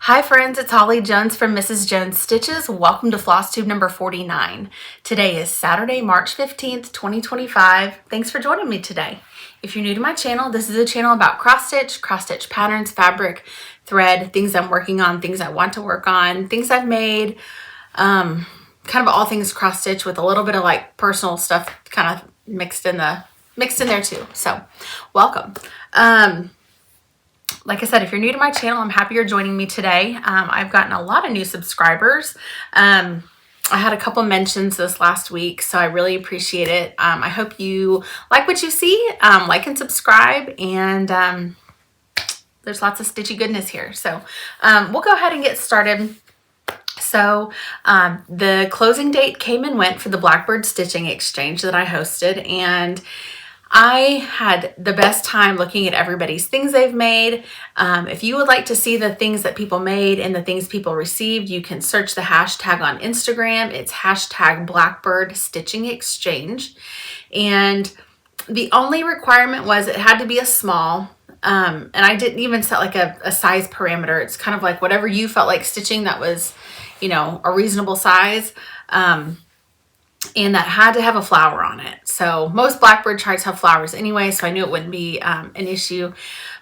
Hi friends, it's Holly Jones from Mrs. Jones Stitches. Welcome to Flosstube number 49. Today is Saturday, March 15th, 2025. Thanks for joining me today. If you're new to my channel, this is a channel about cross stitch patterns, fabric, thread, things I'm working on, things I want to work on, things I've made, kind of all things cross stitch with a little bit of like personal stuff kind of mixed in there too. So welcome. Like I said, if you're new to my channel, I'm happy you're joining me today. I've gotten a lot of new subscribers. I had a couple mentions this last week, so I really appreciate it. I hope you like what you see, like and subscribe, and there's lots of stitchy goodness here. So we'll go ahead and get started. So the closing date came and went for the Blackbird stitching exchange that I hosted, and I had the best time looking at everybody's things they've made. If you would like to see the things that people made and the things people received, you can search the hashtag on Instagram. It's hashtag Blackbird Stitching Exchange. And the only requirement was it had to be a small. And I didn't even set like a size parameter. It's kind of like whatever you felt like stitching that was, you know, a reasonable size. And that had to have a flower on it. So most Blackbird charts have flowers anyway, so I knew it wouldn't be an issue.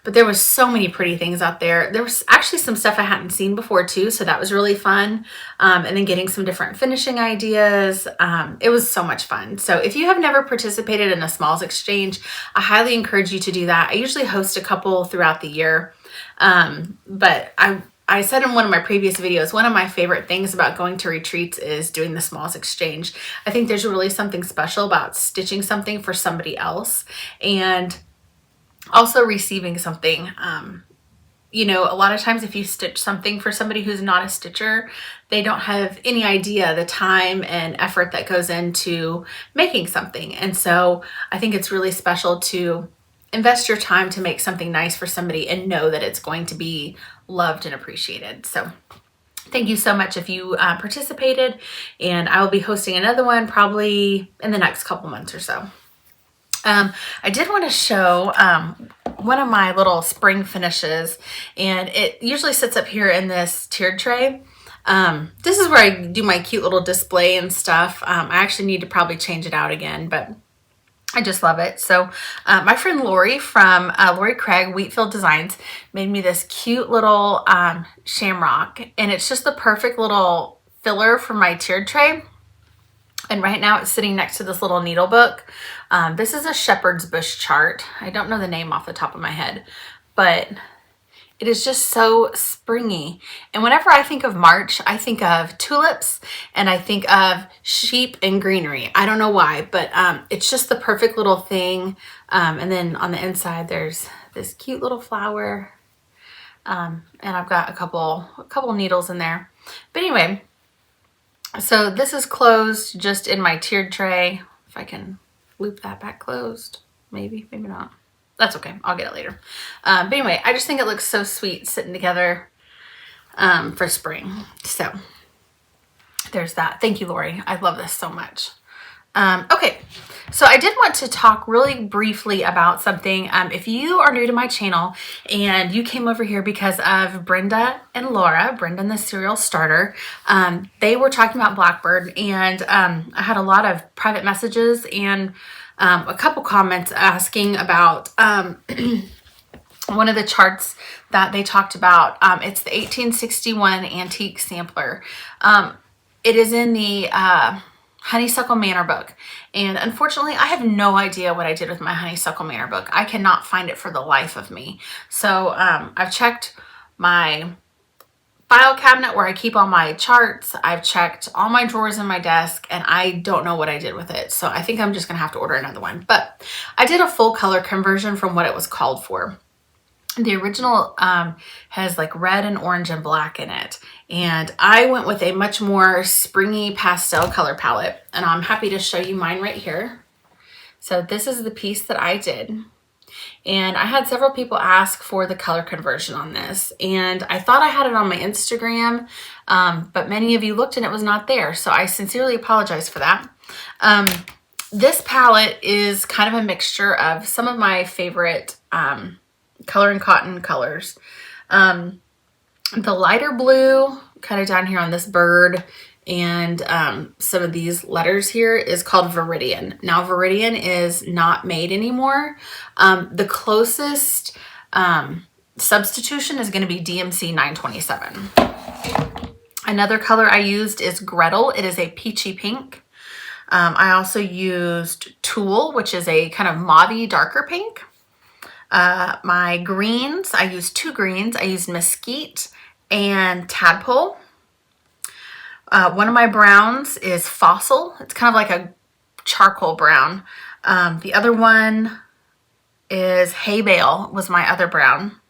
But there was so many pretty things out there. There was actually some stuff I hadn't seen before too, so that was really fun. And then getting some different finishing ideas. It was so much fun. So if you have never participated in a smalls exchange, I highly encourage you to do that. I usually host a couple throughout the year. But I said in one of my previous videos, one of my favorite things about going to retreats is doing the smalls exchange. I think there's really something special about stitching something for somebody else and also receiving something. You know, a lot of times if you stitch something for somebody who's not a stitcher, they don't have any idea the time and effort that goes into making something. And so I think it's really special to invest your time to make something nice for somebody and know that it's going to be loved and appreciated. So thank you so much if you participated, and I will be hosting another one probably in the next couple months or so. I did want to show one of my little spring finishes, and it usually sits up here in this tiered tray. This is where I do my cute little display and stuff. I actually need to probably change it out again, but I just love it. So my friend Lori from Lori Craig Wheatfield Designs made me this cute little shamrock, and it's just the perfect little filler for my tiered tray. And right now it's sitting next to this little needle book. This is a shepherd's bush chart. I don't know the name off the top of my head, but it is just so springy. And whenever I think of March, I think of tulips and I think of sheep and greenery. I don't know why, but it's just the perfect little thing. And then on the inside, there's this cute little flower. And I've got a couple needles in there. But anyway, so this is closed just in my tiered tray. If I can loop that back closed, maybe not. That's okay. I'll get it later. But anyway, I just think it looks so sweet sitting together for spring. So there's that. Thank you, Lori. I love this so much. Okay, so I did want to talk really briefly about something. If you are new to my channel and you came over here because of Brenda and Laura, Brenda and the Serial Starter, they were talking about Blackbird, and I had a lot of private messages and a couple comments asking about one of the charts that they talked about. It's the 1861 Antique Sampler. It is in the Honeysuckle Manor book. And unfortunately, I have no idea what I did with my Honeysuckle Manor book. I cannot find it for the life of me. So I've checked my file cabinet where I keep all my charts. I've checked all my drawers in my desk, and I don't know what I did with it. So I think I'm just gonna have to order another one. But I did a full color conversion from what it was called for. The original has like red and orange and black in it. And I went with a much more springy pastel color palette. And I'm happy to show you mine right here. So this is the piece that I did. And I had several people ask for the color conversion on this. And I thought I had it on my Instagram, but many of you looked and it was not there. So I sincerely apologize for that. This palette is kind of a mixture of some of my favorite Color and Cotton colors. The lighter blue, kind of down here on this bird, and some of these letters here is called Viridian. Now, Viridian is not made anymore. The closest substitution is going to be DMC 927. Another color I used is Gretel. It is a peachy pink. I also used Tulle, which is a kind of mauve-y, darker pink. My greens, I used 2 greens. I used Mesquite and Tadpole. One of my browns is Fossil. It's kind of like a charcoal brown. The other one is Hay Bale, was my other brown.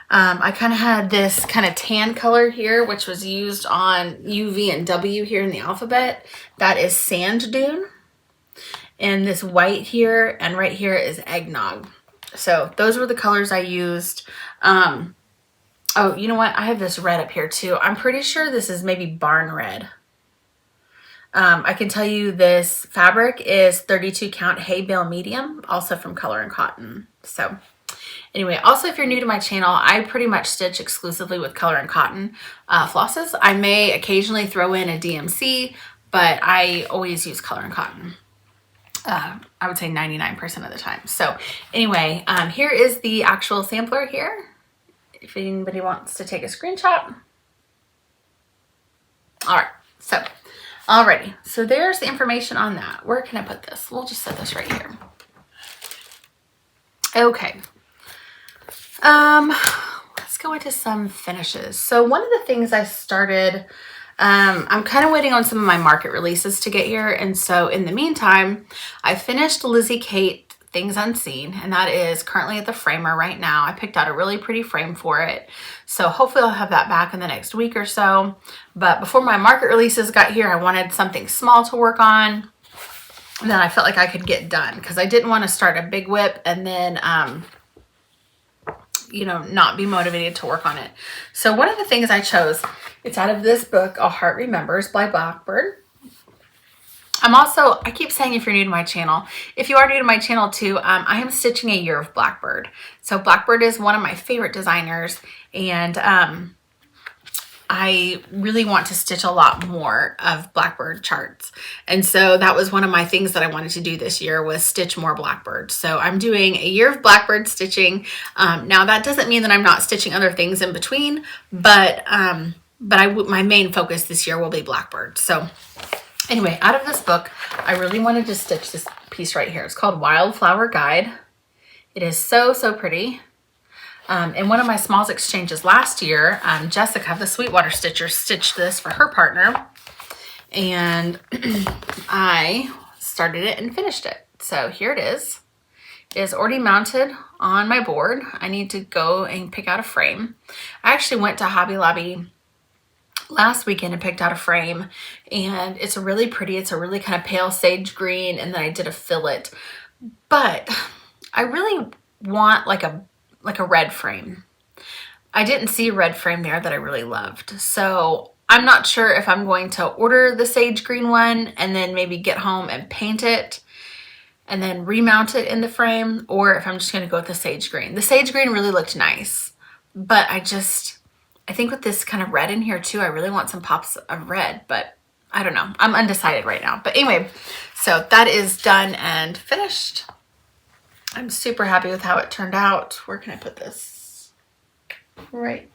I kind of had this kind of tan color here, which was used on U, V, and W here in the alphabet. That is Sand Dune. And this white here and right here is Eggnog. So those were the colors I used. Oh, you know what? I have this red up here too. I'm pretty sure this is maybe Barn Red. I can tell you this fabric is 32 count Hay Bale medium, also from Color and Cotton. So anyway, also if you're new to my channel, I pretty much stitch exclusively with Color and Cotton flosses. I may occasionally throw in a DMC, but I always use Color and Cotton. I would say 99% of the time. So anyway, here is the actual sampler here. If anybody wants to take a screenshot. All right, so alrighty. So there's the information on that. Where can I put this? We'll just set this right here. Okay. Let's go into some finishes. So one of the things I started, I'm kind of waiting on some of my market releases to get here. And so in the meantime, I finished Lizzie Kate Things Unseen, and that is currently at the framer right now. I picked out a really pretty frame for it. So hopefully I'll have that back in the next week or so. But before my market releases got here, I wanted something small to work on that I felt like I could get done, because I didn't want to start a big whip and then, you know, not be motivated to work on it. So one of the things I chose, it's out of this book, A Heart Remembers by Blackbird. I keep saying if you're new to my channel, if you are new to my channel too, I am stitching a year of Blackbird. So Blackbird is one of my favorite designers, and I really want to stitch a lot more of Blackbird charts. And so that was one of my things that I wanted to do this year, was stitch more Blackbird. So I'm doing a year of Blackbird stitching. Now that doesn't mean that I'm not stitching other things in between, but my main focus this year will be Blackbird. So anyway, out of this book, I really wanted to stitch this piece right here. It's called Wildflower Guide. It is so, so pretty. In one of my smalls exchanges last year, Jessica, the Sweetwater Stitcher, stitched this for her partner. And I started it and finished it. So here it is. It is already mounted on my board. I need to go and pick out a frame. I actually went to Hobby Lobby last weekend and picked out a frame, and it's really pretty. It's a really kind of pale sage green, and then I did a fillet. But I really want like a red frame. I didn't see a red frame there that I really loved. So I'm not sure if I'm going to order the sage green one and then maybe get home and paint it and then remount it in the frame, or if I'm just going to go with the sage green. The sage green really looked nice, but I think with this kind of red in here too, I really want some pops of red, but I don't know. I'm undecided right now. But anyway, so that is done and finished. I'm super happy with how it turned out. Where can I put this? Right.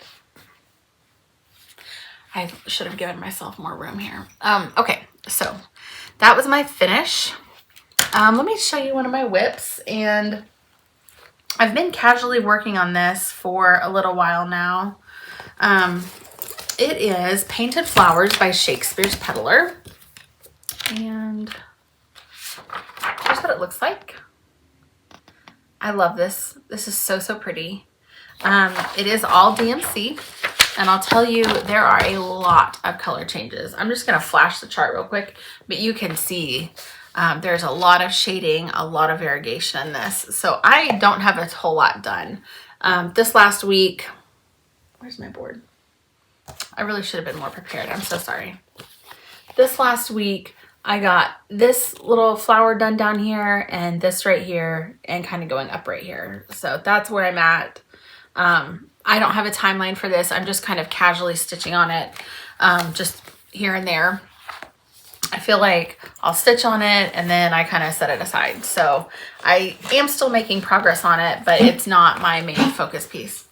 I should have given myself more room here. Okay, so that was my finish. Let me show you one of my whips, and I've been casually working on this for a little while now. It is Painted Flowers by Shakespeare's Peddler, and here's what it looks like. I love this. This is so, so pretty. It is all DMC, and I'll tell you, there are a lot of color changes. I'm just gonna flash the chart real quick, but you can see there's a lot of shading, a lot of variegation in this. So I don't have a whole lot done. This last week, where's my board? I really should have been more prepared. I'm so sorry. This last week, I got this little flower done down here and this right here and kind of going up right here. So that's where I'm at. I don't have a timeline for this. I'm just kind of casually stitching on it, just here and there. I feel like I'll stitch on it and then I kind of set it aside. So I am still making progress on it, but it's not my main focus piece.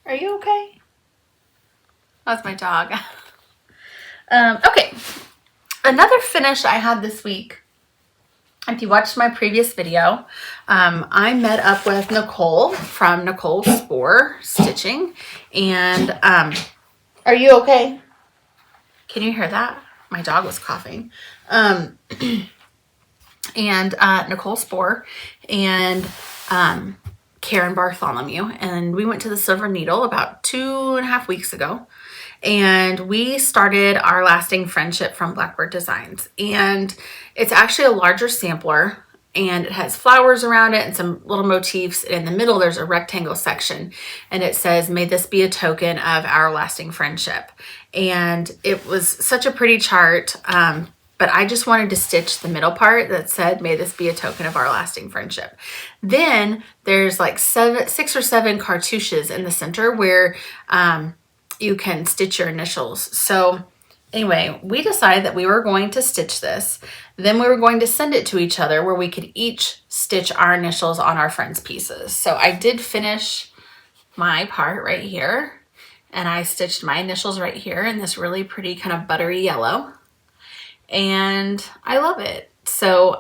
Are you okay? That's my dog. Okay. Another finish I had this week, if you watched my previous video, I met up with Nicole from Nicole Spore Stitching. And are you okay? Can you hear that? My dog was coughing. And Nicole Spore and Karen Bartholomew. And we went to the Silver Needle about 2.5 weeks ago. And we started our lasting friendship from Blackbird Designs. And it's actually a larger sampler, and it has flowers around it and some little motifs. In the middle, there's a rectangle section, and it says, "May this be a token of our lasting friendship." And it was such a pretty chart, but I just wanted to stitch the middle part that said, "May this be a token of our lasting friendship." Then there's like 6 or 7 cartouches in the center where you can stitch your initials. So anyway, we decided that we were going to stitch this. Then we were going to send it to each other where we could each stitch our initials on our friends' pieces. So I did finish my part right here, and I stitched my initials right here in this really pretty kind of buttery yellow. And I love it. So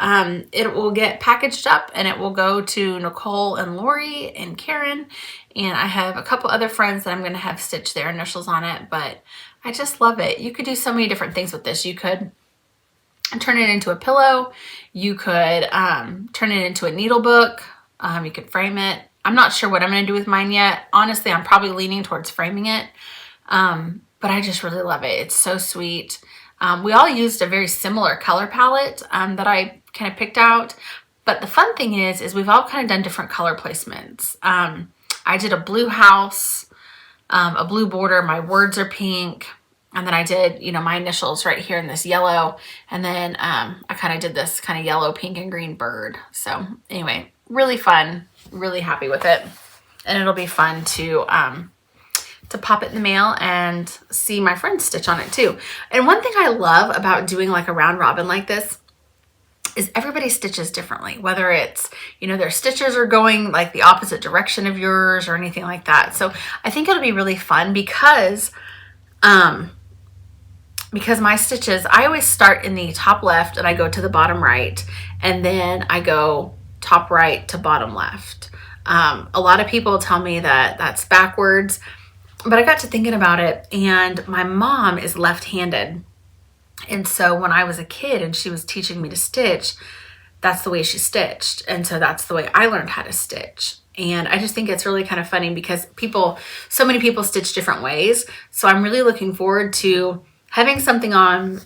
it will get packaged up and it will go to Nicole and Lori and Karen. And I have a couple other friends that I'm going to have stitch their initials on it, but I just love it. You could do so many different things with this. You could turn it into a pillow. You could turn it into a needle book. You could frame it. I'm not sure what I'm going to do with mine yet. Honestly, I'm probably leaning towards framing it. But I just really love it. It's so sweet. We all used a very similar color palette that I kind of picked out. But the fun thing is we've all kind of done different color placements. I did a blue house, a blue border. My words are pink. And then I did, you know, my initials right here in this yellow. And then I kind of did this kind of yellow, pink, and green bird. So anyway, really fun. Really happy with it. And it'll be fun to pop it in the mail and see my friends stitch on it too. And one thing I love about doing like a round robin like this is everybody stitches differently, whether it's, you know, their stitches are going like the opposite direction of yours or anything like that. So I think it'll be really fun because my stitches, I always start in the top left and I go to the bottom right, and then I go top right to bottom left. A lot of people tell me that that's backwards, but I got to thinking about it, and my mom is left-handed. And so when I was a kid and she was teaching me to stitch, that's the way she stitched. And so that's the way I learned how to stitch. And I just think it's really kind of funny because so many people stitch different ways. So I'm really looking forward to having something on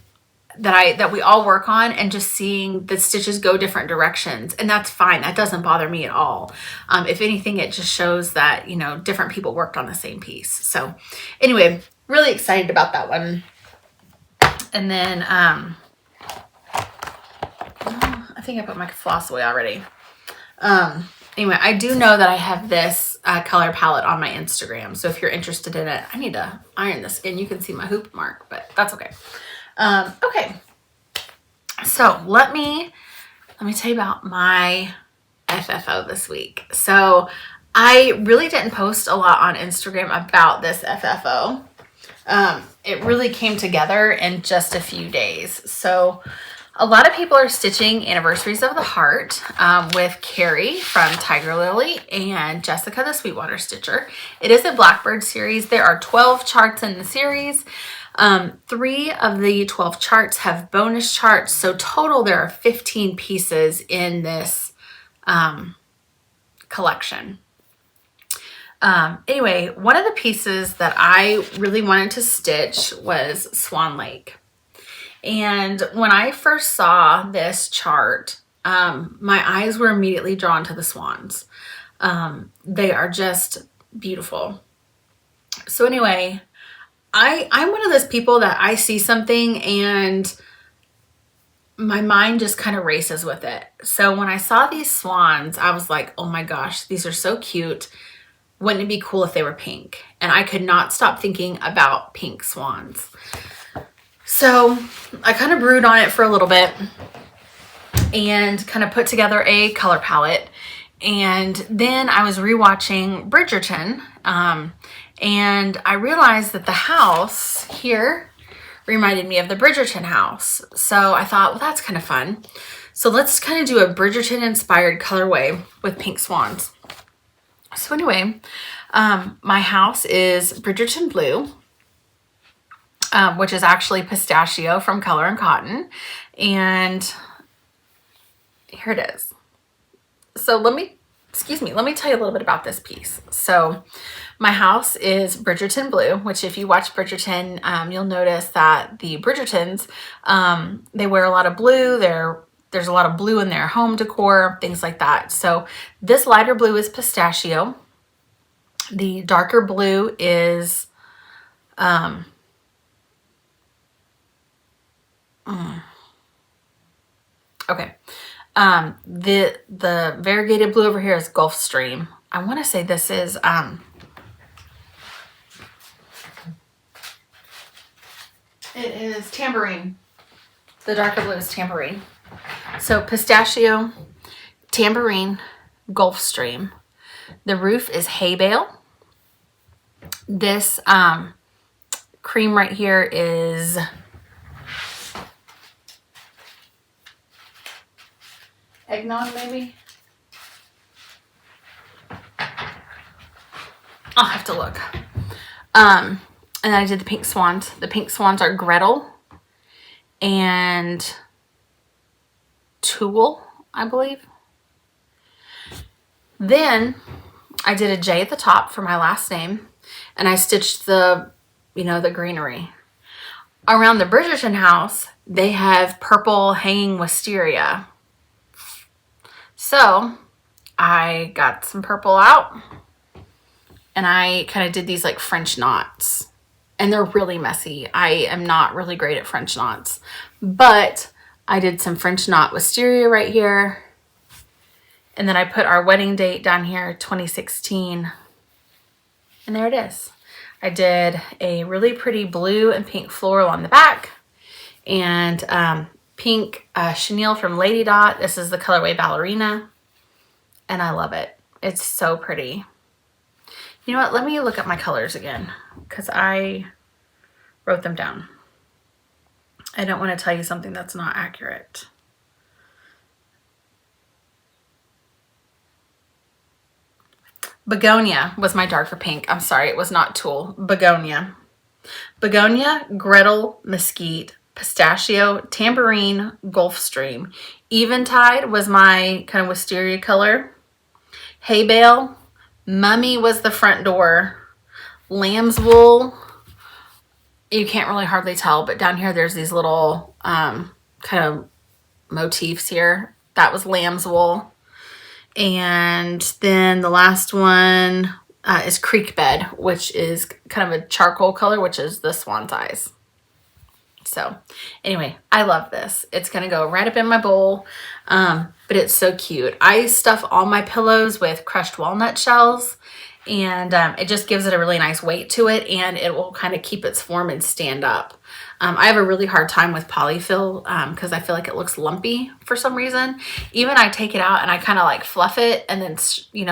that we all work on and just seeing the stitches go different directions. And that's fine. That doesn't bother me at all. If anything, it just shows that, you know, different people worked on the same piece. So anyway, really excited about that one. And then, I think I put my floss away already. Anyway, I do know that I have this color palette on my Instagram. So if you're interested in it, I need to iron this again. You can see my hoop mark, but that's okay. Okay. So let me tell you about my FFO this week. So I really didn't post a lot on Instagram about this FFO. It really came together in just a few days. So a lot of people are stitching Anniversaries of the Heart with Carrie from Tiger Lily and Jessica the Sweetwater Stitcher. It is a Blackbird series. There are 12 charts in the series. 3 of the 12 charts have bonus charts. So total there are 15 pieces in this collection. Anyway, one of the pieces that I really wanted to stitch was Swan Lake. And when I first saw this chart, my eyes were immediately drawn to the swans. They are just beautiful. So anyway, I'm one of those people that I see something and my mind just kind of races with it. So when I saw these swans, I was like, oh my gosh, these are so cute. Wouldn't it be cool if they were pink? And I could not stop thinking about pink swans. So I kind of brewed on it for a little bit and kind of put together a color palette. And then I was rewatching Bridgerton, and I realized that the house here reminded me of the Bridgerton house. So I thought, well, that's kind of fun. So let's kind of do a Bridgerton inspired colorway with pink swans. So anyway, my house is Bridgerton blue, which is actually pistachio from Color and Cotton. And here it is. So let me tell you a little bit about this piece. So my house is Bridgerton blue, which if you watch Bridgerton, you'll notice that the Bridgertons, they wear a lot of blue. There's a lot of blue in their home decor, things like that. So this lighter blue is pistachio. The darker blue is, okay. The variegated blue over here is Gulfstream. I want to say this is, it is Tambourine. The darker blue is Tambourine. So pistachio, Tambourine, Gulfstream. The roof is hay bale. This cream right here is eggnog, maybe. I'll have to look. And then I did the pink swans. The pink swans are Gretel and Tulle, I believe. Then I did a J at the top for my last name, and I stitched the greenery. Around the Bridgerton house, they have purple hanging wisteria. So I got some purple out and I kind of did these like French knots, and they're really messy. I am not really great at French knots, but I did some French knot wisteria right here. And then I put our wedding date down here, 2016. And there it is. I did a really pretty blue and pink floral on the back, and pink chenille from Lady Dot. This is the colorway Ballerina, and I love it. It's so pretty. You know what? Let me look at my colors again because I wrote them down. I don't want to tell you something that's not accurate. Begonia was my darker pink. I'm sorry, it was not Tulle. Begonia. Begonia, Gretel, Mesquite, Pistachio, Tambourine, Gulfstream. Eventide was my kind of wisteria color. Hay bale. Mummy was the front door. Lamb's wool. You can't really hardly tell, but down here there's these little kind of motifs here. That was lamb's wool. And then the last one is Creek Bed, which is kind of a charcoal color, which is the swan's eyes. So anyway, I love this. It's going to go right up in my bowl, but it's so cute. I stuff all my pillows with crushed walnut shells, and it just gives it a really nice weight to it, and it will kind of keep its form and stand up. I have a really hard time with polyfill because I feel like it looks lumpy for some reason. Even I take it out and I kind of like fluff it and then,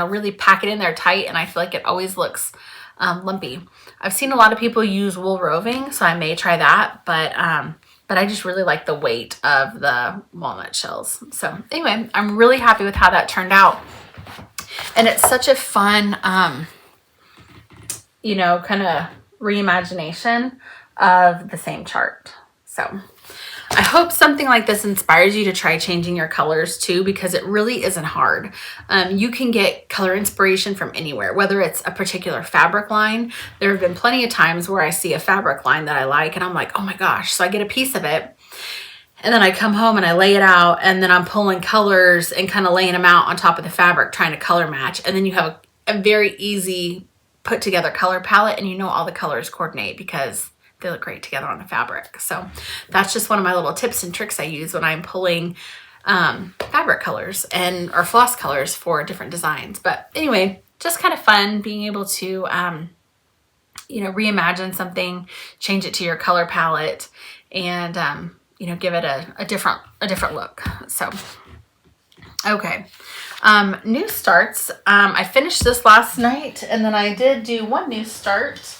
really pack it in there tight, and I feel like it always looks lumpy. I've seen a lot of people use wool roving, so I may try that, but I just really like the weight of the walnut shells. So anyway, I'm really happy with how that turned out. And it's such a fun, kind of reimagination of the same chart. So I hope something like this inspires you to try changing your colors too, because it really isn't hard. You can get color inspiration from anywhere, whether it's a particular fabric line. There have been plenty of times where I see a fabric line that I like and I'm like, oh my gosh. So I get a piece of it and then I come home and I lay it out and then I'm pulling colors and kind of laying them out on top of the fabric, trying to color match. And then you have a very easy put together color palette and you know all the colors coordinate because they look great together on the fabric. So that's just one of my little tips and tricks I use when I'm pulling fabric colors or floss colors for different designs. But anyway, just kind of fun being able to, you know, reimagine something, change it to your color palette, and you know, give it a different look. So okay, new starts. I finished this last night, and then I did do one new start.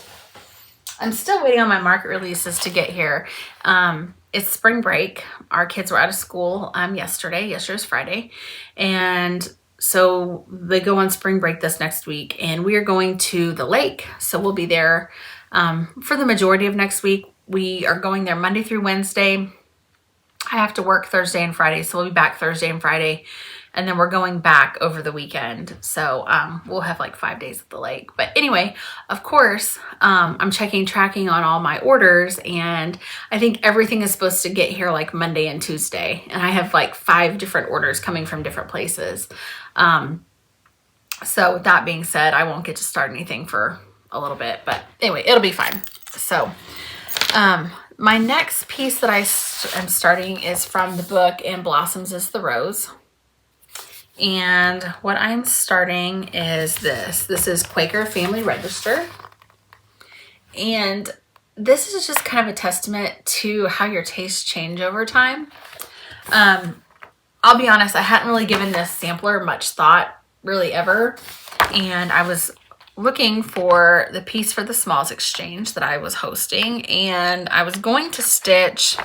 I'm still waiting on my market releases to get here. It's spring break. Our kids were out of school yesterday. Yesterday was Friday. And so they go on spring break this next week. And we are going to the lake. So we'll be there for the majority of next week. We are going there Monday through Wednesday. I have to work Thursday and Friday. So we'll be back Thursday and Friday. And then we're going back over the weekend. So we'll have like 5 days at the lake. But anyway, of course, I'm tracking on all my orders. And I think everything is supposed to get here like Monday and Tuesday. And I have like 5 different orders coming from different places. So with that being said, I won't get to start anything for a little bit. But anyway, it'll be fine. So my next piece that I am starting is from the book And Blossoms is the Rose. And what I'm starting is this. This is Quaker Family Register. And this is just kind of a testament to how your tastes change over time. I'll be honest, I hadn't really given this sampler much thought, really ever. And I was looking for the piece for the Smalls Exchange that I was hosting. And I was going to stitch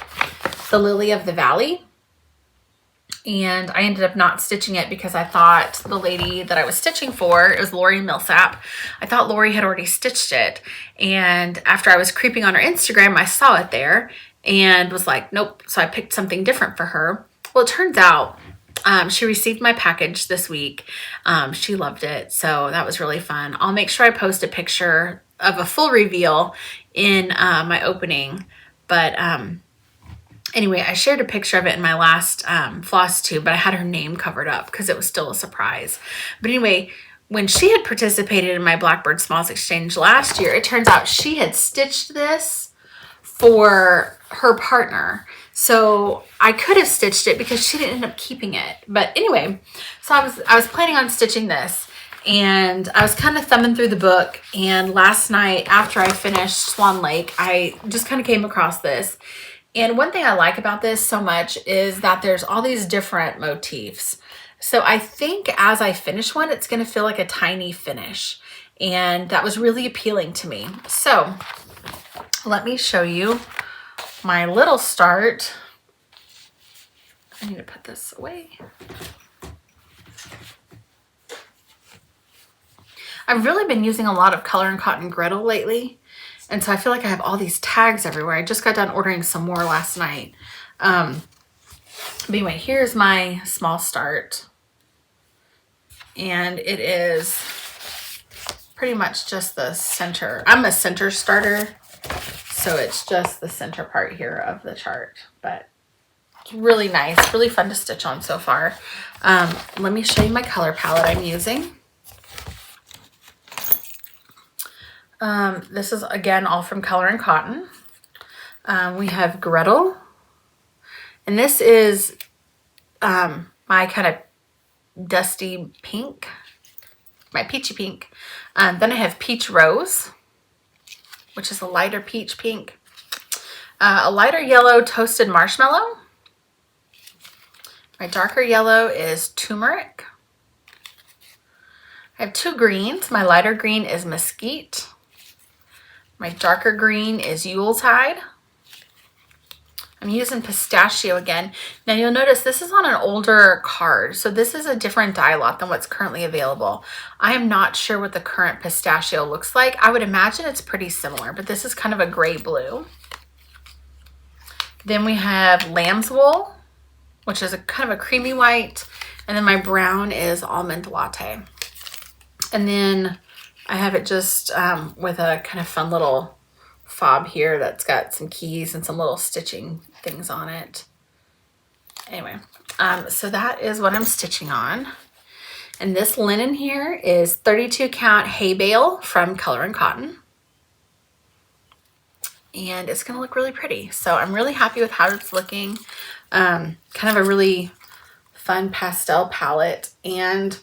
the Lily of the Valley. And I ended up not stitching it because I thought the lady that I was stitching for, it was Lori Millsap. I thought Lori had already stitched it. And after I was creeping on her Instagram, I saw it there and was like, nope. So I picked something different for her. Well, it turns out she received my package this week. She loved it. So that was really fun. I'll make sure I post a picture of a full reveal in my opening. But anyway, I shared a picture of it in my last Flosstube, but I had her name covered up because it was still a surprise. But anyway, when she had participated in my Blackbird Smalls Exchange last year, it turns out she had stitched this for her partner. So I could have stitched it because she didn't end up keeping it. But anyway, so I was planning on stitching this. And I was kind of thumbing through the book. And last night, after I finished Swan Lake, I just kind of came across this. And one thing I like about this so much is that there's all these different motifs. So I think as I finish one, it's going to feel like a tiny finish. And that was really appealing to me. So let me show you my little start. I need to put this away. I've really been using a lot of Color and Cotton Griddle lately. And so I feel like I have all these tags everywhere. I just got done ordering some more last night. But anyway, here's my small start. And it is pretty much just the center. I'm a center starter. So it's just the center part here of the chart. But it's really nice. Really fun to stitch on so far. Let me show you my color palette I'm using. This is, again, all from Color and Cotton. We have Gretel. And this is my kind of dusty pink, my peachy pink. Then I have Peach Rose, which is a lighter peach pink. A lighter yellow Toasted Marshmallow. My darker yellow is Turmeric. I have 2 greens. My lighter green is Mesquite. My darker green is Yuletide. I'm using Pistachio again. Now you'll notice this is on an older card. So this is a different dye lot than what's currently available. I am not sure what the current Pistachio looks like. I would imagine it's pretty similar, but this is kind of a gray blue. Then we have lamb's wool, which is a kind of a creamy white. And then my brown is almond latte. And then I have it just with a kind of fun little fob here that's got some keys and some little stitching things on it. Anyway, so that is what I'm stitching on. And this linen here is 32 count hay bale from Color and Cotton. And it's gonna look really pretty. So I'm really happy with how it's looking. Kind of a really fun pastel palette. And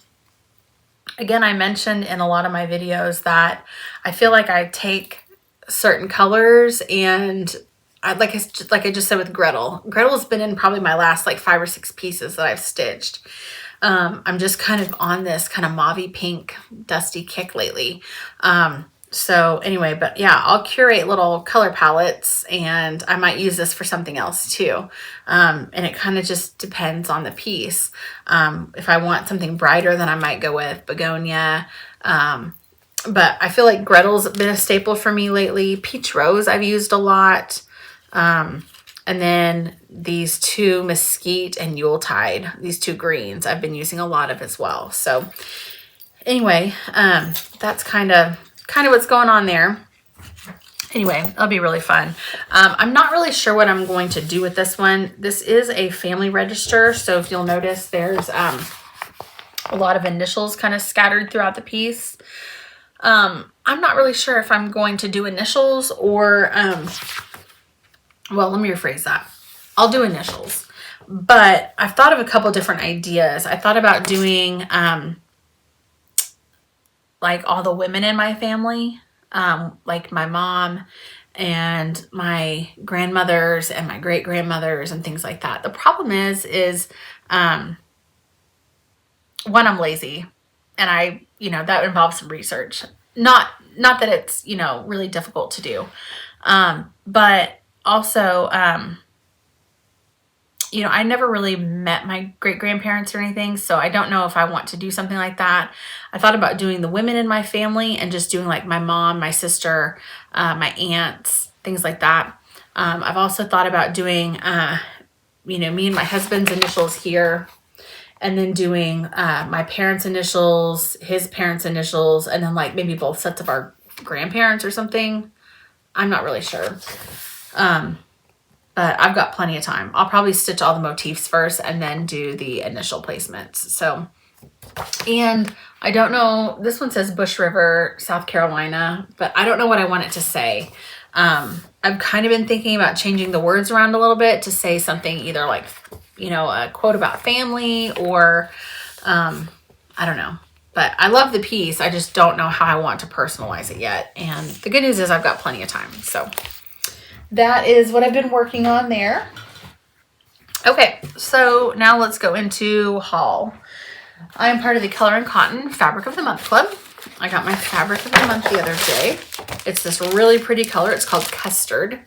again, I mentioned in a lot of my videos that I feel like I take certain colors and like I just said with Gretel. Gretel's been in probably my last like 5 or 6 pieces that I've stitched. I'm just kind of on this kind of mauvey pink dusty kick lately. So anyway, but yeah, I'll curate little color palettes and I might use this for something else too. And it kind of just depends on the piece. If I want something brighter, then I might go with begonia. But I feel like Gretel's been a staple for me lately. Peach Rose I've used a lot. And then these 2 Mesquite and Yuletide, these 2 greens I've been using a lot of as well. So anyway, that's kind of what's going on there. Anyway, it'll be really fun. I'm not really sure what I'm going to do with this one. This is a family register. So if you'll notice, there's a lot of initials kind of scattered throughout the piece. I'm not really sure if I'm going to do initials or, well, let me rephrase that. I'll do initials, but I've thought of a couple different ideas. I thought about doing, like all the women in my family, like my mom and my grandmothers and my great grandmothers and things like that. The problem is one, I'm lazy and that involves some research. Not that it's, really difficult to do. But also, I never really met my great grandparents or anything, so I don't know if I want to do something like that. I thought about doing the women in my family and just doing like my mom, my sister, my aunts, things like that. I've also thought about doing, me and my husband's initials here, and then doing my parents' initials, his parents' initials, and then like maybe both sets of our grandparents or something. I'm not really sure. But I've got plenty of time. I'll probably stitch all the motifs first and then do the initial placements. So, and I don't know, this one says Bush River, South Carolina, but I don't know what I want it to say. I've kind of been thinking about changing the words around a little bit to say something either like, a quote about family or, I don't know. But I love the piece. I just don't know how I want to personalize it yet. And the good news is I've got plenty of time. So that is what I've been working on there. Okay, so now let's go into haul. I am part of the Color and Cotton Fabric of the Month Club. I got my Fabric of the Month the other day. It's this really pretty color. It's called Custard.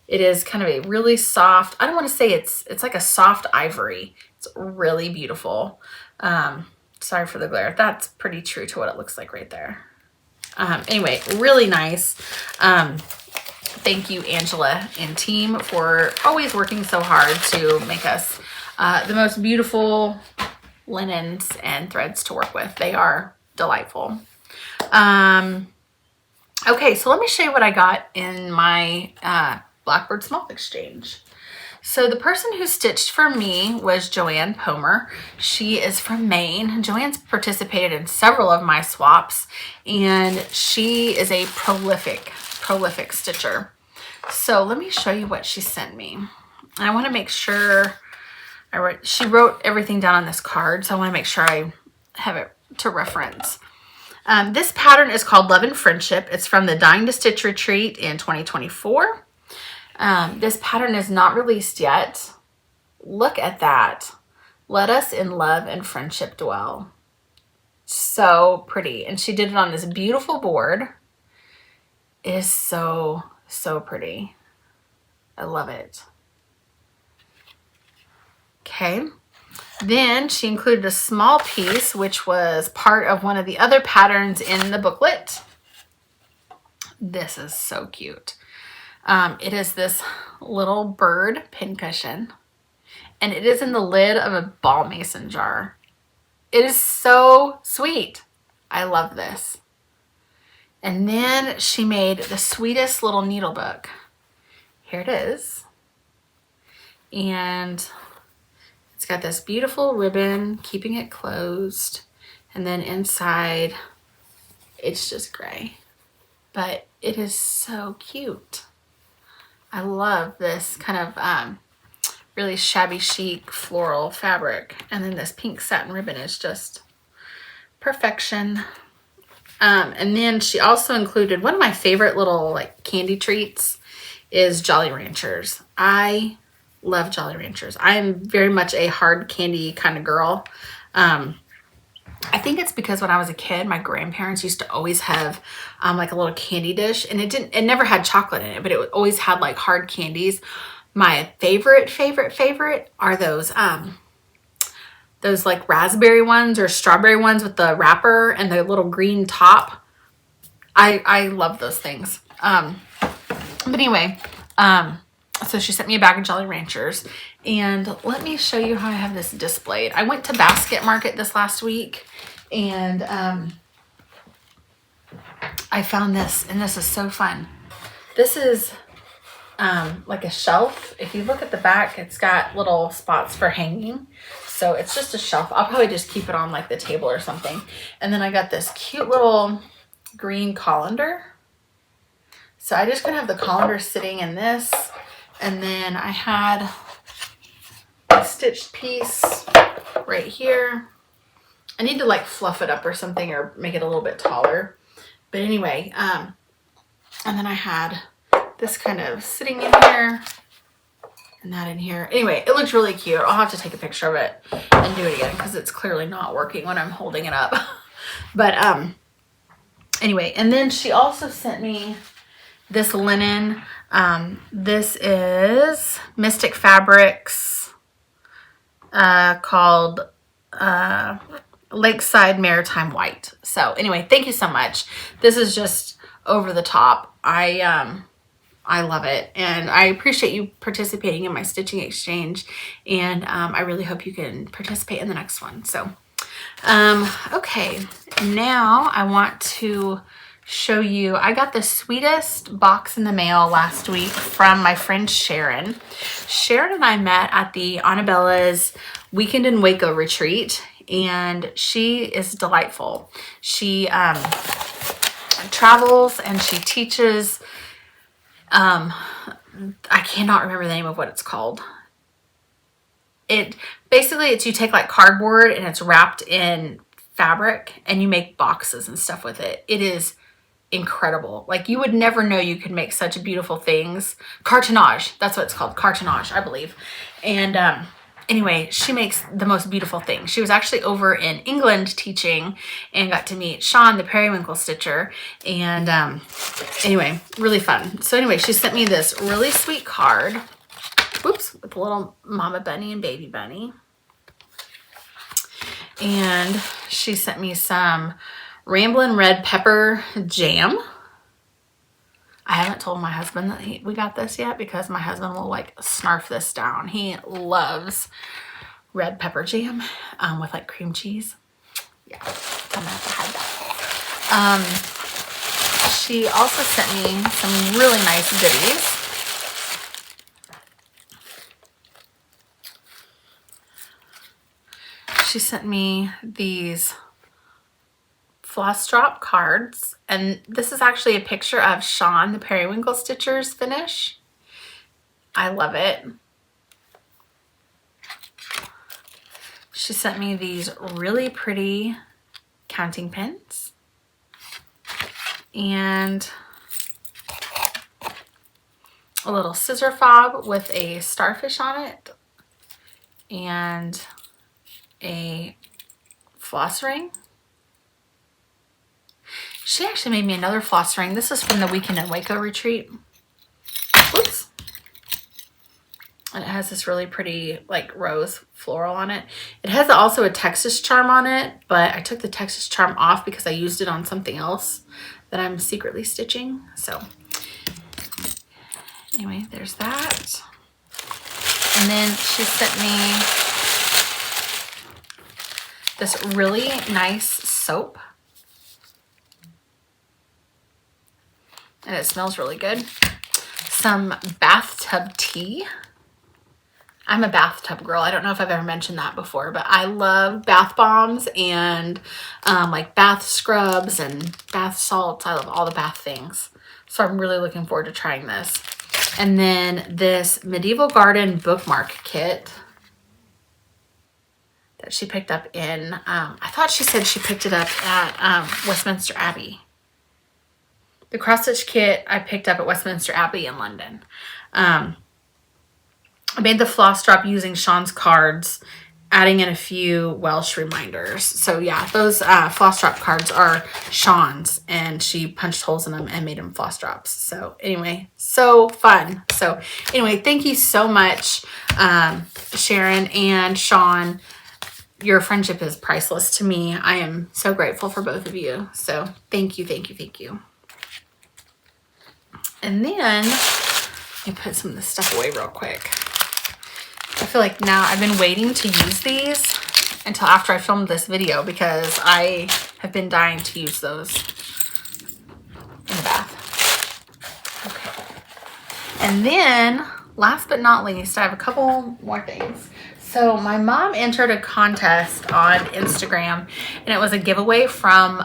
It is kind of a really soft, I don't want to say it's like a soft ivory. It's really beautiful. Sorry for the glare. That's pretty true to what it looks like right there. Anyway, really nice. Thank you, Angela and team, for always working so hard to make us the most beautiful linens and threads to work with. They are delightful. Okay, so let me show you what I got in my Blackbird Small Exchange. So the person who stitched for me was Joanne Pomer. She is from Maine. Joanne's participated in several of my swaps, and she is a prolific stitcher. So let me show you what she sent me. I want to make sure she wrote everything down on this card, so I want to make sure I have it to reference. This pattern is called Love and Friendship. It's from the Dying to Stitch Retreat in 2024. This pattern is not released yet. Look at that. Let us in love and friendship dwell. So pretty. And she did it on this beautiful board. It is so pretty. I love it. Okay. Then she included a small piece, which was part of one of the other patterns in the booklet. This is so cute. It is this little bird pincushion, and it is in the lid of a ball mason jar. It is so sweet. I love this. And then she made the sweetest little needle book. Here it is. And it's got this beautiful ribbon keeping it closed. And then inside, it's just gray. But it is so cute. I love this kind of really shabby chic floral fabric. And then this pink satin ribbon is just perfection. And then she also included one of my favorite little like candy treats is Jolly Ranchers. I love Jolly Ranchers. I am very much a hard candy kind of girl. I think it's because when I was a kid, my grandparents used to always have like a little candy dish, and it never had chocolate in it, but it always had like hard candies. My favorite are those like raspberry ones or strawberry ones with the wrapper and the little green top. I love those things. But anyway, so she sent me a bag of Jolly Ranchers, and let me show you how I have this displayed. I went to Basket Market this last week, and I found this, and this is so fun. This is like a shelf. If you look at the back, it's got little spots for hanging. So it's just a shelf. I'll probably just keep it on like the table or something. And then I got this cute little green colander. So I just gonna have the colander sitting in this. And then I had a stitched piece right here. I need to like fluff it up or something or make it a little bit taller. But anyway, and then I had this kind of sitting in here and that in here. Anyway, it looks really cute. I'll have to take a picture of it and do it again because it's clearly not working when I'm holding it up. But anyway, and then she also sent me this linen. This is Mystic Fabrics called Lakeside Maritime White. So anyway, thank you so much. This is just over the top. I love it, and I appreciate you participating in my stitching exchange, and I really hope you can participate in the next one. So okay, now I want to show you, I got the sweetest box in the mail last week from my friend Sharon. Sharon and I met at the Annabella's Weekend in Waco retreat, and she is delightful. She travels and she teaches, I cannot remember the name of what it's called. Basically it's you take like cardboard and it's wrapped in fabric and you make boxes and stuff with it. It is incredible. Like you would never know you could make such beautiful things. Cartonnage, that's what it's called. Cartonnage, I believe. And anyway, she makes the most beautiful things. She was actually over in England teaching and got to meet Sean, the periwinkle stitcher. And anyway, really fun. So anyway, she sent me this really sweet card. Whoops, with a little mama bunny and baby bunny. And she sent me some Ramblin' Red Pepper jam. I haven't told my husband that we got this yet because my husband will like snarf this down. He loves red pepper jam with like cream cheese. Yeah, I'm gonna have to hide that. She also sent me some really nice goodies. She sent me these floss drop cards, and this is actually a picture of Sean, the periwinkle stitcher's finish. I love it. She sent me these really pretty counting pins and a little scissor fob with a starfish on it and a floss ring. She actually made me another floss ring. This is from the Weekend in Waco retreat. Whoops. And it has this really pretty like rose floral on it. It has also a Texas charm on it, but I took the Texas charm off because I used it on something else that I'm secretly stitching. So Anyway, there's that. And then she sent me this really nice soap. And it smells really good. Some bathtub tea. I'm a bathtub girl. I don't know if I've ever mentioned that before, but I love bath bombs and like bath scrubs and bath salts. I love all the bath things. So I'm really looking forward to trying this. And then this Medieval Garden bookmark kit that she picked up in, I thought she said she picked it up at Westminster Abbey. The cross stitch kit I picked up at Westminster Abbey in London. I made the floss drop using Sean's cards, adding in a few Welsh reminders. So yeah, those floss drop cards are Sean's, and she punched holes in them and made them floss drops. So anyway, so fun. So anyway, thank you so much, Sharon and Sean. Your friendship is priceless to me. I am so grateful for both of you. So thank you, thank you, thank you. And then let me put some of this stuff away real quick. I feel like now I've been waiting to use these until after I filmed this video because I have been dying to use those in the bath. Okay. And then last but not least, I have a couple more things. So my mom entered a contest on Instagram, and it was a giveaway from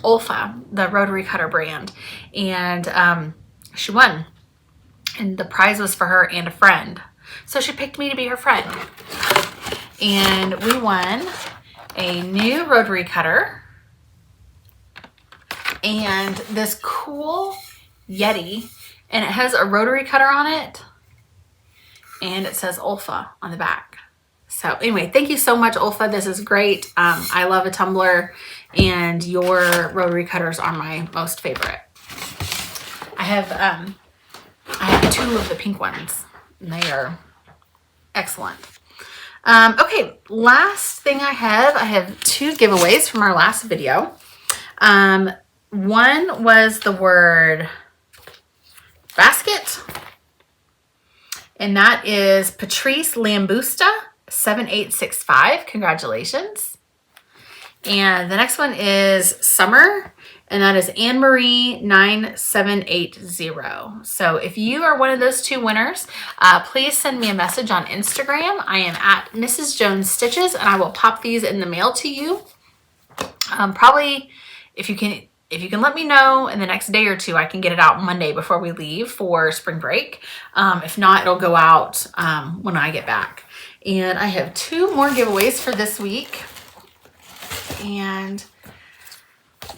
Olfa, the rotary cutter brand, and she won, and the prize was for her and a friend. So she picked me to be her friend, and we won a new rotary cutter and this cool Yeti, and it has a rotary cutter on it, and it says Olfa on the back. So anyway, thank you so much, Olfa. This is great. I love a tumbler, and your rotary cutters are my most favorite. I have 2 of the pink ones, and they are excellent. Okay, last thing I have 2 giveaways from our last video. One was the word basket, and that is Patrice Lambusta 7865. Congratulations. And the next one is summer, and that is Anne-Marie 9780. So if you are one of those 2 winners, please send me a message on Instagram. I am at Mrs. Jones Stitches, and I will pop these in the mail to you. Probably if you can let me know in the next day or 2, I can get it out Monday before we leave for spring break. If not, it'll go out when I get back. And I have 2 more giveaways for this week. And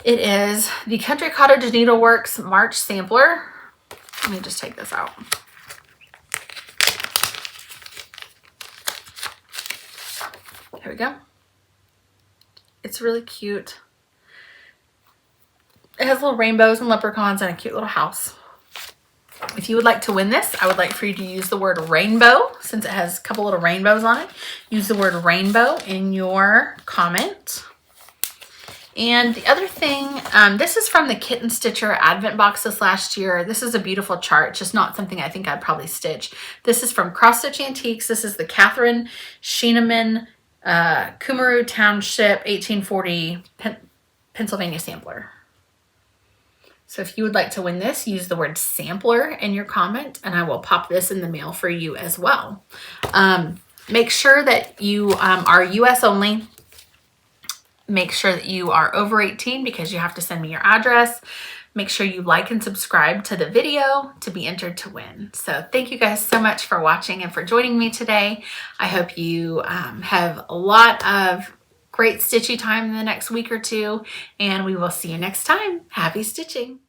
it is the Country Cottage Needleworks March Sampler. Let me just take this out. Here we go. It's really cute. It has little rainbows and leprechauns and a cute little house. If you would like to win this, I would like for you to use the word rainbow, since it has a couple little rainbows on it. Use the word rainbow in your comment. And the other thing, this is from the Kitten Stitcher Advent boxes last year. This is a beautiful chart, just not something I think I'd probably stitch. This is from Cross Stitch Antiques. This is the Catherine Schienemann Kumaru Township 1840 Pennsylvania sampler. So if you would like to win this, use the word sampler in your comment, and I will pop this in the mail for you as well. Make sure that you are US only. Make sure that you are over 18 because you have to send me your address. Make sure you like and subscribe to the video to be entered to win. So thank you guys so much for watching and for joining me today. I hope you have a lot of great stitchy time in the next week or 2, and we will see you next time. Happy stitching!